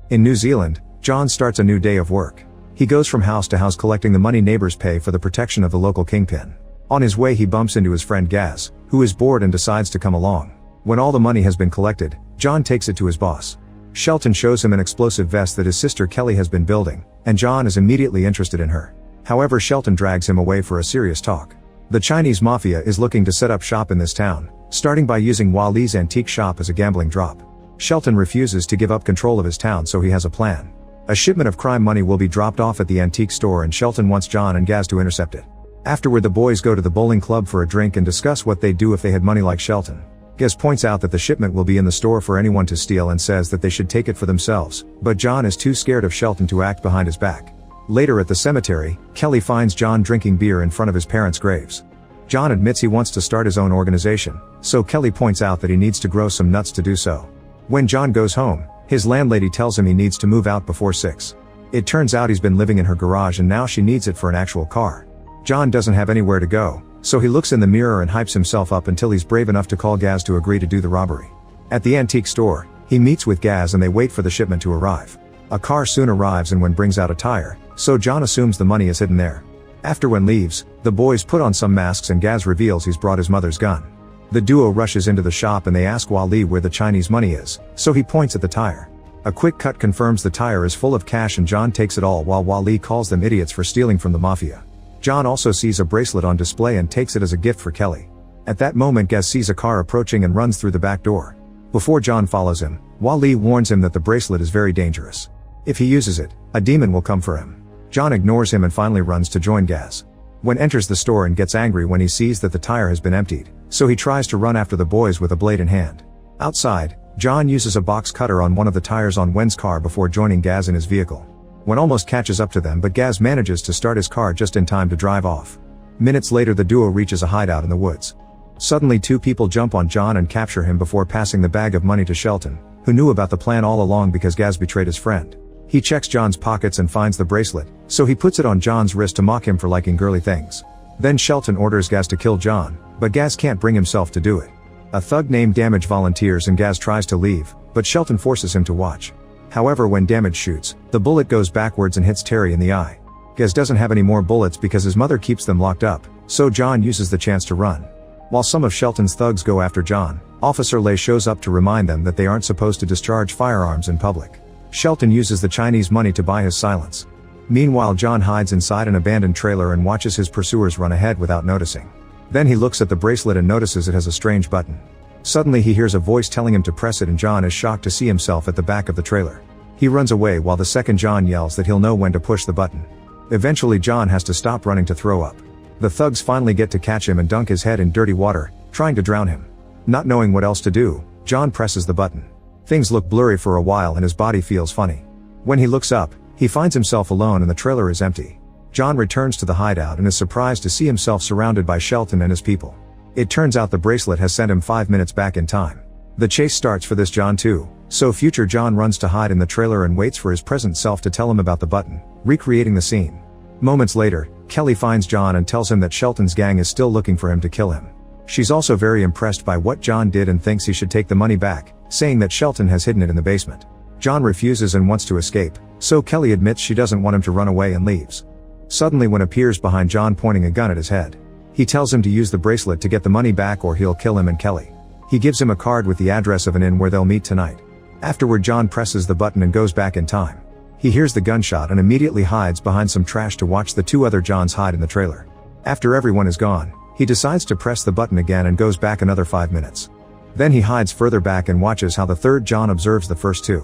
In New Zealand, John starts a new day of work. He goes from house to house collecting the money neighbors pay for the protection of the local kingpin. On his way he bumps into his friend Gaz, who is bored and decides to come along. When all the money has been collected, John takes it to his boss. Shelton shows him an explosive vest that his sister Kelly has been building, and John is immediately interested in her. However, Shelton drags him away for a serious talk. The Chinese mafia is looking to set up shop in this town, starting by using Wali's antique shop as a gambling drop. Shelton refuses to give up control of his town, so he has a plan. A shipment of crime money will be dropped off at the antique store and Shelton wants John and Gaz to intercept it. Afterward the boys go to the bowling club for a drink and discuss what they'd do if they had money like Shelton. Gaz points out that the shipment will be in the store for anyone to steal and says that they should take it for themselves, but John is too scared of Shelton to act behind his back. Later at the cemetery, Kelly finds John drinking beer in front of his parents' graves. John admits he wants to start his own organization, so Kelly points out that he needs to grow some nuts to do so. When John goes home, his landlady tells him he needs to move out before 6. It turns out he's been living in her garage and now she needs it for an actual car. John doesn't have anywhere to go, so he looks in the mirror and hypes himself up until he's brave enough to call Gaz to agree to do the robbery. At the antique store, he meets with Gaz and they wait for the shipment to arrive. A car soon arrives and brings out a tire, so John assumes the money is hidden there. After leaves, the boys put on some masks and Gaz reveals he's brought his mother's gun. The duo rushes into the shop and they ask Wali where the Chinese money is, so he points at the tire. A quick cut confirms the tire is full of cash and John takes it all while Wali calls them idiots for stealing from the mafia. John also sees a bracelet on display and takes it as a gift for Kelly. At that moment Gaz sees a car approaching and runs through the back door. Before John follows him, Wali warns him that the bracelet is very dangerous. If he uses it, a demon will come for him. John ignores him and finally runs to join Gaz. Wen enters the store and gets angry when he sees that the tire has been emptied, so he tries to run after the boys with a blade in hand. Outside, John uses a box cutter on one of the tires on Wen's car before joining Gaz in his vehicle. Wen almost catches up to them but Gaz manages to start his car just in time to drive off. Minutes later the duo reaches a hideout in the woods. Suddenly 2 people jump on John and capture him before passing the bag of money to Shelton, who knew about the plan all along because Gaz betrayed his friend. He checks John's pockets and finds the bracelet, so he puts it on John's wrist to mock him for liking girly things. Then Shelton orders Gaz to kill John, but Gaz can't bring himself to do it. A thug named Damage volunteers and Gaz tries to leave, but Shelton forces him to watch. However, when Damage shoots, the bullet goes backwards and hits Terry in the eye. Gaz doesn't have any more bullets because his mother keeps them locked up, so John uses the chance to run. While some of Shelton's thugs go after John, Officer Lei shows up to remind them that they aren't supposed to discharge firearms in public. Shelton uses the Chinese money to buy his silence. Meanwhile, John hides inside an abandoned trailer and watches his pursuers run ahead without noticing. Then he looks at the bracelet and notices it has a strange button. Suddenly he hears a voice telling him to press it and John is shocked to see himself at the back of the trailer. He runs away while the second John yells that he'll know when to push the button. Eventually John has to stop running to throw up. The thugs finally get to catch him and dunk his head in dirty water, trying to drown him. Not knowing what else to do, John presses the button. Things look blurry for a while and his body feels funny. When he looks up, he finds himself alone and the trailer is empty. John returns to the hideout and is surprised to see himself surrounded by Shelton and his people. It turns out the bracelet has sent him 5 minutes back in time. The chase starts for this John too, so future John runs to hide in the trailer and waits for his present self to tell him about the button, recreating the scene. Moments later, Kelly finds John and tells him that Shelton's gang is still looking for him to kill him. She's also very impressed by what John did and thinks he should take the money back, saying that Shelton has hidden it in the basement. John refuses and wants to escape, so Kelly admits she doesn't want him to run away and leaves. Suddenly Wen appears behind John pointing a gun at his head. He tells him to use the bracelet to get the money back or he'll kill him and Kelly. He gives him a card with the address of an inn where they'll meet tonight. Afterward John presses the button and goes back in time. He hears the gunshot and immediately hides behind some trash to watch the 2 other Johns hide in the trailer. After everyone is gone, he decides to press the button again and goes back another 5 minutes. Then he hides further back and watches how the 3rd John observes the first 2.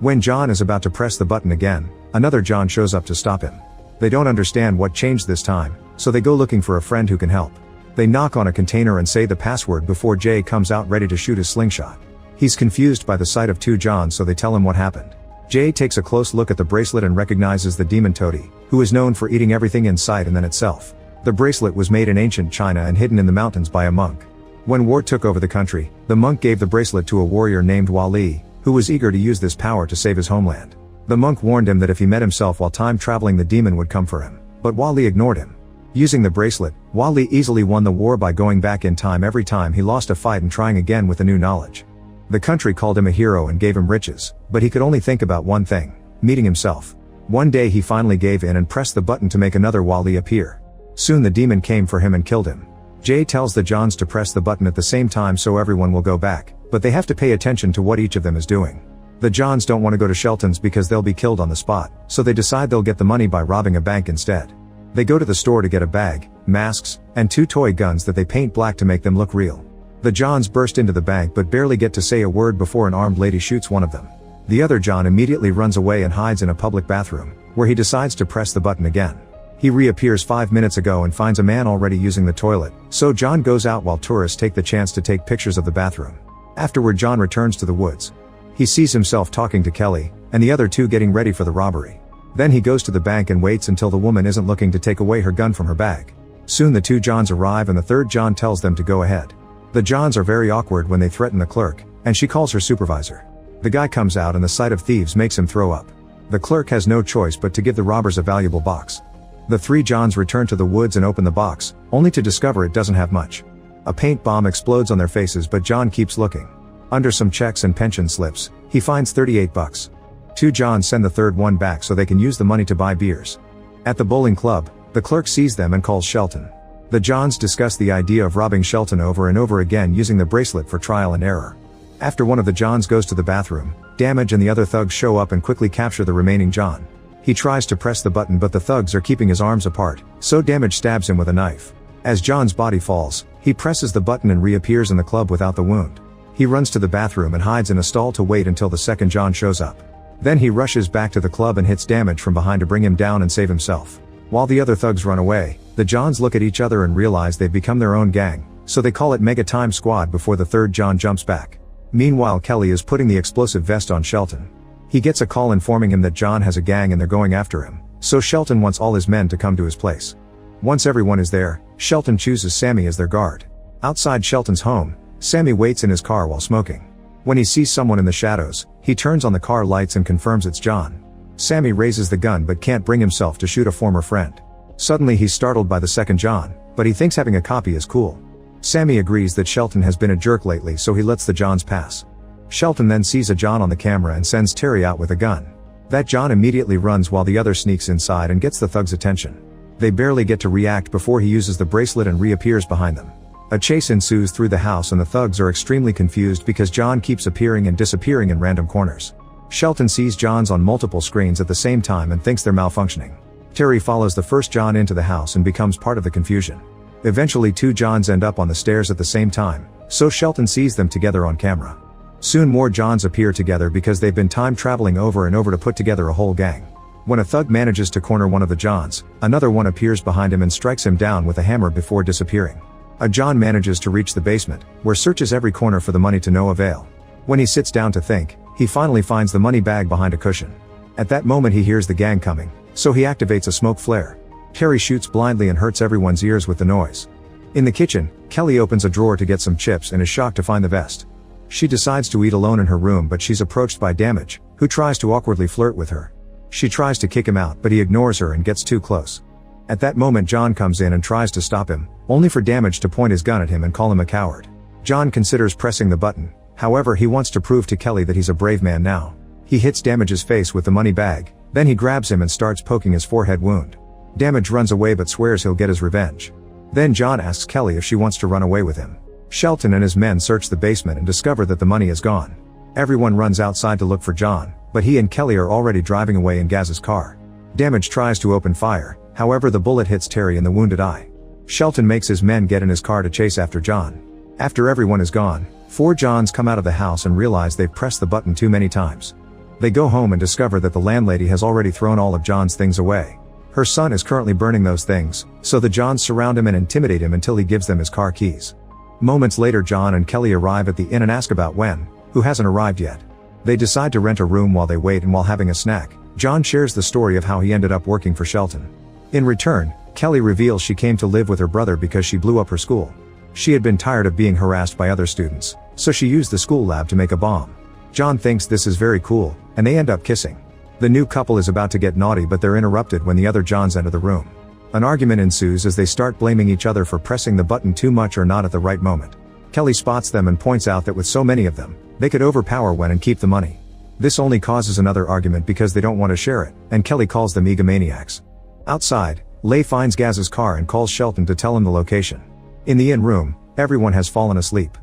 When John is about to press the button again, another John shows up to stop him. They don't understand what changed this time, so they go looking for a friend who can help. They knock on a container and say the password before Jay comes out ready to shoot his slingshot. He's confused by the sight of 2 Johns, so they tell him what happened. Jay takes a close look at the bracelet and recognizes the demon toady, who is known for eating everything in sight and then itself. The bracelet was made in ancient China and hidden in the mountains by a monk. When war took over the country, the monk gave the bracelet to a warrior named Wali, who was eager to use this power to save his homeland. The monk warned him that if he met himself while time traveling the demon would come for him, but Wali ignored him. Using the bracelet, Wali easily won the war by going back in time every time he lost a fight and trying again with the new knowledge. The country called him a hero and gave him riches, but he could only think about one thing: meeting himself. One day he finally gave in and pressed the button to make another Wally appear. Soon the demon came for him and killed him. Jay tells the Johns to press the button at the same time so everyone will go back, but they have to pay attention to what each of them is doing. The Johns don't want to go to Shelton's because they'll be killed on the spot, so they decide they'll get the money by robbing a bank instead. They go to the store to get a bag, masks, and 2 toy guns that they paint black to make them look real. The Johns burst into the bank but barely get to say a word before an armed lady shoots one of them. The other John immediately runs away and hides in a public bathroom, where he decides to press the button again. He reappears 5 minutes ago and finds a man already using the toilet, so John goes out while tourists take the chance to take pictures of the bathroom. Afterward, John returns to the woods. He sees himself talking to Kelly, and the other 2 getting ready for the robbery. Then he goes to the bank and waits until the woman isn't looking to take away her gun from her bag. Soon the 2 Johns arrive and the 3rd John tells them to go ahead. The Johns are very awkward when they threaten the clerk, and she calls her supervisor. The guy comes out and the sight of thieves makes him throw up. The clerk has no choice but to give the robbers a valuable box. The 3 Johns return to the woods and open the box, only to discover it doesn't have much. A paint bomb explodes on their faces, but John keeps looking. Under some checks and pension slips, he finds $38. 2 Johns send the 3rd one back so they can use the money to buy beers. At the bowling club, the clerk sees them and calls Shelton. The Johns discuss the idea of robbing Shelton over and over again using the bracelet for trial and error. After one of the Johns goes to the bathroom, Damage and the other thugs show up and quickly capture the remaining John. He tries to press the button but the thugs are keeping his arms apart, so Damage stabs him with a knife. As John's body falls, he presses the button and reappears in the club without the wound. He runs to the bathroom and hides in a stall to wait until the 2nd John shows up. Then he rushes back to the club and hits Damage from behind to bring him down and save himself. While the other thugs run away, the Johns look at each other and realize they've become their own gang, so they call it Mega Time Squad before the 3rd John jumps back. Meanwhile, Kelly is putting the explosive vest on Shelton. He gets a call informing him that John has a gang and they're going after him, so Shelton wants all his men to come to his place. Once everyone is there, Shelton chooses Sammy as their guard. Outside Shelton's home, Sammy waits in his car while smoking. When he sees someone in the shadows, he turns on the car lights and confirms it's John. Sammy raises the gun but can't bring himself to shoot a former friend. Suddenly he's startled by the 2nd John, but he thinks having a copy is cool. Sammy agrees that Shelton has been a jerk lately, so he lets the Johns pass. Shelton then sees a John on the camera and sends Terry out with a gun. That John immediately runs while the other sneaks inside and gets the thugs' attention. They barely get to react before he uses the bracelet and reappears behind them. A chase ensues through the house and the thugs are extremely confused because John keeps appearing and disappearing in random corners. Shelton sees Johns on multiple screens at the same time and thinks they're malfunctioning. Terry follows the 1st John into the house and becomes part of the confusion. Eventually 2 Johns end up on the stairs at the same time, so Shelton sees them together on camera. Soon more Johns appear together because they've been time traveling over and over to put together a whole gang. When a thug manages to corner one of the Johns, another one appears behind him and strikes him down with a hammer before disappearing. A John manages to reach the basement, where searches every corner for the money to no avail. When he sits down to think, he finally finds the money bag behind a cushion. At that moment he hears the gang coming, so he activates a smoke flare. Terry shoots blindly and hurts everyone's ears with the noise. In the kitchen, Kelly opens a drawer to get some chips and is shocked to find the vest. She decides to eat alone in her room, but she's approached by Damage, who tries to awkwardly flirt with her. She tries to kick him out, but he ignores her and gets too close. At that moment John comes in and tries to stop him, only for Damage to point his gun at him and call him a coward. John considers pressing the button, however he wants to prove to Kelly that he's a brave man now. He hits Damage's face with the money bag, then he grabs him and starts poking his forehead wound. Damage runs away but swears he'll get his revenge. Then John asks Kelly if she wants to run away with him. Shelton and his men search the basement and discover that the money is gone. Everyone runs outside to look for John, but he and Kelly are already driving away in Gaz's car. Damage tries to open fire, however the bullet hits Terry in the wounded eye. Shelton makes his men get in his car to chase after John. After everyone is gone, 4 Johns come out of the house and realize they've pressed the button too many times. They go home and discover that the landlady has already thrown all of John's things away. Her son is currently burning those things, so the Johns surround him and intimidate him until he gives them his car keys. Moments later John and Kelly arrive at the inn and ask about Wen, who hasn't arrived yet. They decide to rent a room while they wait, and while having a snack, John shares the story of how he ended up working for Shelton. In return, Kelly reveals she came to live with her brother because she blew up her school. She had been tired of being harassed by other students, so she used the school lab to make a bomb. John thinks this is very cool, and they end up kissing. The new couple is about to get naughty, but they're interrupted when the other Johns enter the room. An argument ensues as they start blaming each other for pressing the button too much or not at the right moment. Kelly spots them and points out that with so many of them, They could overpower Wen and keep the money. This only causes another argument because they don't want to share it, and Kelly calls them egomaniacs. Outside, Lei finds Gaz's car and calls Shelton to tell him the location. In the inn room, everyone has fallen asleep.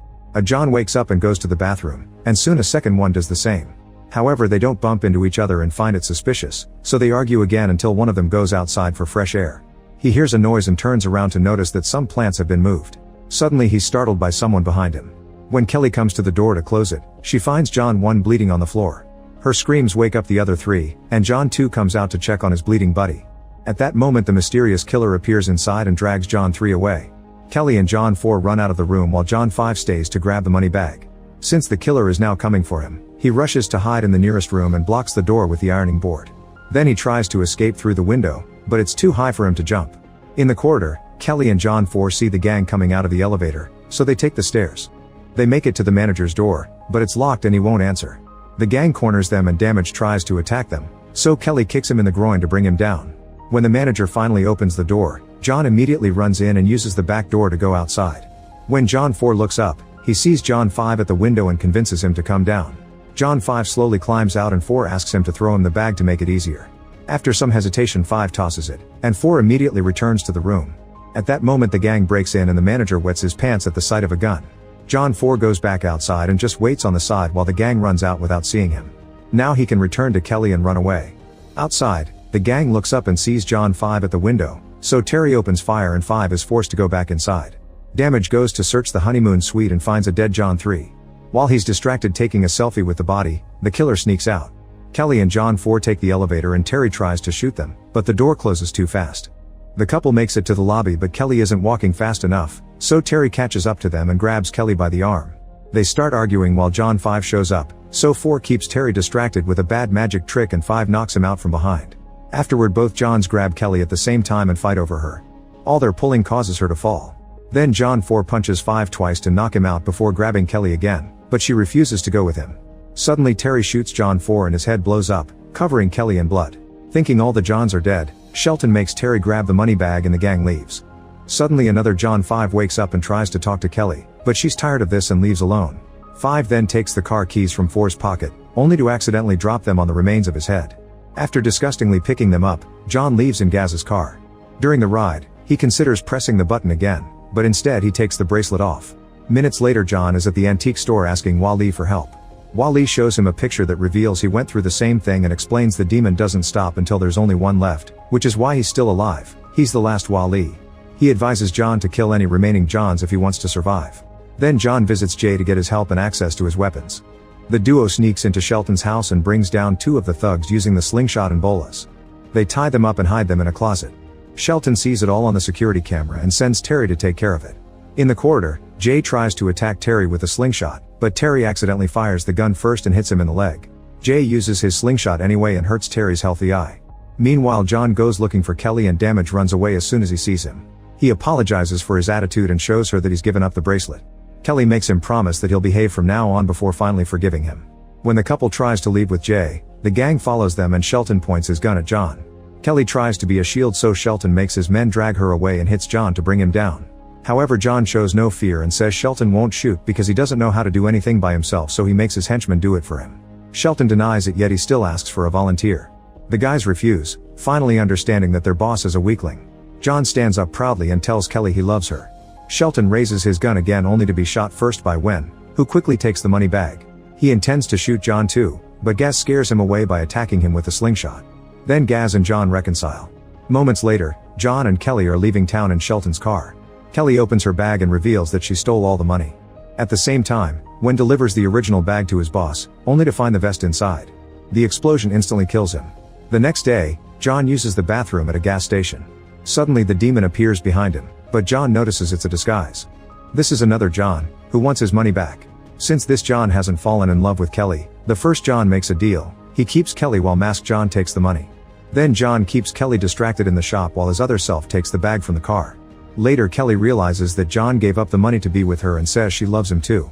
John wakes up and goes to the bathroom, and soon a second one does the same. However, they don't bump into each other and find it suspicious, so they argue again until one of them goes outside for fresh air. He hears a noise and turns around to notice that some plants have been moved. Suddenly he's startled by someone behind him. When Kelly comes to the door to close it, she finds John 1 bleeding on the floor. Her screams wake up the other 3, and John 2 comes out to check on his bleeding buddy. At that moment the mysterious killer appears inside and drags John 3 away. Kelly and John 4 run out of the room while John 5 stays to grab the money bag. Since the killer is now coming for him, he rushes to hide in the nearest room and blocks the door with the ironing board. Then he tries to escape through the window, but it's too high for him to jump. In the corridor, Kelly and John 4 see the gang coming out of the elevator, so they take the stairs. They make it to the manager's door, but it's locked and he won't answer. The gang corners them and Damage tries to attack them, so Kelly kicks him in the groin to bring him down. When the manager finally opens the door, John immediately runs in and uses the back door to go outside. When John 4 looks up, he sees John 5 at the window and convinces him to come down. John 5 slowly climbs out and 4 asks him to throw him the bag to make it easier. After some hesitation 5 tosses it, and 4 immediately returns to the room. At that moment the gang breaks in and the manager wets his pants at the sight of a gun. John 4 goes back outside and just waits on the side while the gang runs out without seeing him. Now he can return to Kelly and run away. Outside, the gang looks up and sees John 5 at the window, so Terry opens fire and 5 is forced to go back inside. Damage goes to search the honeymoon suite and finds a dead John 3. While he's distracted taking a selfie with the body, the killer sneaks out. Kelly and John 4 take the elevator and Terry tries to shoot them, but the door closes too fast. The couple makes it to the lobby but Kelly isn't walking fast enough, so Terry catches up to them and grabs Kelly by the arm. They start arguing while John 5 shows up, so 4 keeps Terry distracted with a bad magic trick and 5 knocks him out from behind. Afterward both Johns grab Kelly at the same time and fight over her. All their pulling causes her to fall. Then John 4 punches 5 twice to knock him out before grabbing Kelly again, but she refuses to go with him. Suddenly Terry shoots John 4 and his head blows up, covering Kelly in blood. Thinking all the Johns are dead, Shelton makes Terry grab the money bag and the gang leaves. Suddenly another John 5 wakes up and tries to talk to Kelly, but she's tired of this and leaves alone. 5 then takes the car keys from 4's pocket, only to accidentally drop them on the remains of his head. After disgustingly picking them up, John leaves in Gaz's car. During the ride, he considers pressing the button again, but instead he takes the bracelet off. Minutes later John is at the antique store asking Wally for help. Wally shows him a picture that reveals he went through the same thing and explains the demon doesn't stop until there's only one left, which is why he's still alive. He's the last Wally. He advises John to kill any remaining Johns if he wants to survive. Then John visits Jay to get his help and access to his weapons. The duo sneaks into Shelton's house and brings down 2 of the thugs using the slingshot and bolas. They tie them up and hide them in a closet. Shelton sees it all on the security camera and sends Terry to take care of it. In the corridor, Jay tries to attack Terry with a slingshot, but Terry accidentally fires the gun first and hits him in the leg. Jay uses his slingshot anyway and hurts Terry's healthy eye. Meanwhile John goes looking for Kelly and Damage runs away as soon as he sees him. He apologizes for his attitude and shows her that he's given up the bracelet. Kelly makes him promise that he'll behave from now on before finally forgiving him. When the couple tries to leave with Jay, the gang follows them and Shelton points his gun at John. Kelly tries to be a shield so Shelton makes his men drag her away and hits John to bring him down. However John shows no fear and says Shelton won't shoot because he doesn't know how to do anything by himself, so he makes his henchmen do it for him. Shelton denies it, yet he still asks for a volunteer. The guys refuse, finally understanding that their boss is a weakling. John stands up proudly and tells Kelly he loves her. Shelton raises his gun again only to be shot first by Wen, who quickly takes the money bag. He intends to shoot John too, but Gaz scares him away by attacking him with a slingshot. Then Gaz and John reconcile. Moments later, John and Kelly are leaving town in Shelton's car. Kelly opens her bag and reveals that she stole all the money. At the same time, Wen delivers the original bag to his boss, only to find the vest inside. The explosion instantly kills him. The next day, John uses the bathroom at a gas station. Suddenly the demon appears behind him, but John notices it's a disguise. This is another John, who wants his money back. Since this John hasn't fallen in love with Kelly, the first John makes a deal. He keeps Kelly while Masked John takes the money. Then John keeps Kelly distracted in the shop while his other self takes the bag from the car. Later Kelly realizes that John gave up the money to be with her and says she loves him too.